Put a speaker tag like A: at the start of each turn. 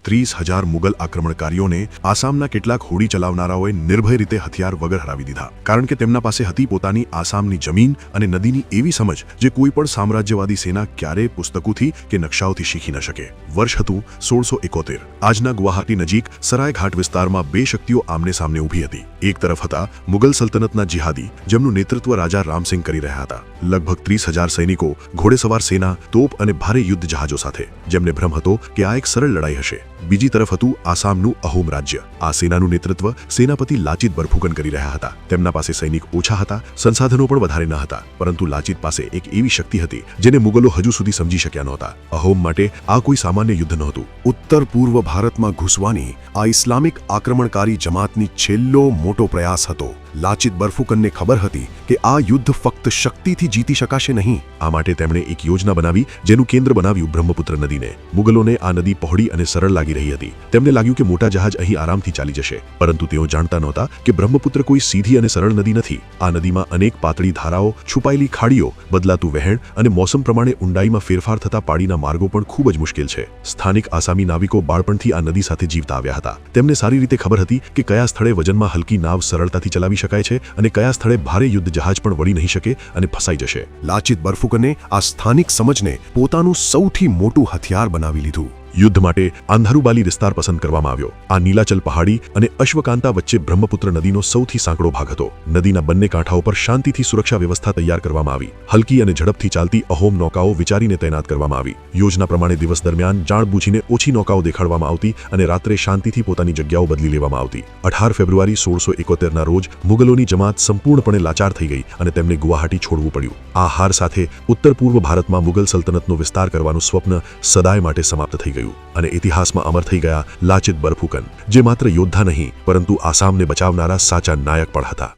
A: 30,000 મુગલ આક્રમણકારીઓને આસામના કેટલાક હોડી ચલાવનારાઓએ નિર્ભય રીતે હથિયાર વગર હરાવી દીધા, કારણ કે તેમના પાસે હતી પોતાની આસામની જમીન અને નદીની એવી સમજ જે કોઈ પણ સામ્રાજ્યવાદી સેના ક્યારેય પુસ્તકોથી કે નકશાઓથી શીખી ન શકે. વર્ષ હતું 1671. આજના ગુવાહાટી નજીક સરાયઘાટ વિસ્તારમાં બે શક્તિઓ આમને સામને ઊભી હતી. એક તરફ હતા મુગલ સલ્તનતના જિહાદી, જેમનું નેતૃત્વ રાજા રામસિંહ કરી રહ્યા હતા. લગભગ 30,000 સૈનિકો, ઘોડેસવાર સેના, તોપ અને ભારે યુદ્ધ જહાજો સાથે, જેમને ભ્રમ હતો કે આ એક સરળ લડાઈ હશે. બીજી તરફ હતું આસામનું અહોમ રાજ્ય. આ સેનાનું નેતૃત્વ સેનાપતિ લાચિત બરફુકન કરી રહ્યા હતા. તેમના પાસે સૈનિક ઓછા હતા, સંસાધનો પણ વધારે ન હતા, પરંતુ લાચિત પાસે એક એવી શક્તિ હતી જેને મુગલો હજુ સુધી સમજી શક્યા નહોતા. અહોમ માટે આ કોઈ સામાન્ય યુદ્ધ નહોતું. ઉત્તર પૂર્વ ભારતમાં ઘૂસવાની આ ઇસ્લામિક આક્રમણકારી જમાતની છેલ્લો મોટો પ્રયાસ હતો. લાચિત બરફુકનને ખબર હતી કે આ યુદ્ધ ફક્ત શક્તિથી જીતી શકાશે નહીં. આ માટે તેમણે એક યોજના બનાવી, જેનું કેન્દ્ર બનાવ્યું બ્રહ્મપુત્ર નદીને. મુગલોને આ નદી પહોળી અને સરળ લાગી રહી હતી. તેમને લાગ્યું કે મોટા જહાજ અહીં આરામથી ચાલી જશે, પરંતુ તેઓ જાણતા નહોતા કે બ્રહ્મપુત્ર કોઈ સીધી અને સરળ નદી નથી. આ નદીમાં અનેક પાતળી ધારાઓ, છુપાયેલી ખાડીઓ, બદલાતું વહેણ અને મોસમ પ્રમાણે ઊંડાઈમાં ફેરફાર થતા પાણીના માર્ગો પણ ખૂબ જ મુશ્કેલ છે. સ્થાનિક આસામી નાવિકો બાળપણથી આ નદી સાથે જીવતા આવ્યા હતા. તેમને સારી રીતે ખબર હતી કે કયા સ્થળે વજનમાં હલકી નાવ સરળતાથી ચલાવી શકાય છે અને કયા સ્થળે ભારે યુદ્ધ જહાજ પણ વળી નહીં શકે અને ફસાઈ જશે. લાચિત બરફુકને આ સ્થાનિક સમજને પોતાનું સૌથી મોટું હથિયાર બનાવી લીધું. યુદ્ધ માટે આંધારુબાલી વિસ્તાર પસંદ કરવામાં આવ્યો. આ નીલાચલ પહાડી અને અશ્વકાંતા વચ્ચે બ્રહ્મપુત્ર નદીનો સૌથી સાંકડો ભાગ હતો. નદીના બંને કાંઠાઓ પર શાંતિથી સુરક્ષા વ્યવસ્થા તૈયાર કરવામાં આવી. હલકી અને ઝડપથી ચાલતી અહોમ નૌકાઓ વિચારીને તૈનાત કરવામાં આવી. યોજના પ્રમાણે દિવસ દરમિયાન જાણબૂજીને ઓછી નૌકાઓ દેખાડવામાં આવતી અને રાત્રે શાંતિથી પોતાની જગ્યાઓ બદલી લેવામાં આવતી. 18 ફેબ્રુઆરી 1671ના રોજ મુગલોની જમાત સંપૂર્ણપણે લાચાર થઈ ગઈ અને તેમને ગુવાહાટી છોડવું પડ્યું. આ હાર સાથે ઉત્તર પૂર્વ ભારતમાં મુગલ સલ્તનતનો વિસ્તાર કરવાનું સ્વપ્ન સદાય માટે સમાપ્ત થઈ ગયું અને ઇતિહાસમાં અમર થઈ ગયા લાચિત બરફુકન, જે માત્ર યોદ્ધા નહીં પરંતુ આસામને બચાવનારા સાચા નાયક પણ હતા.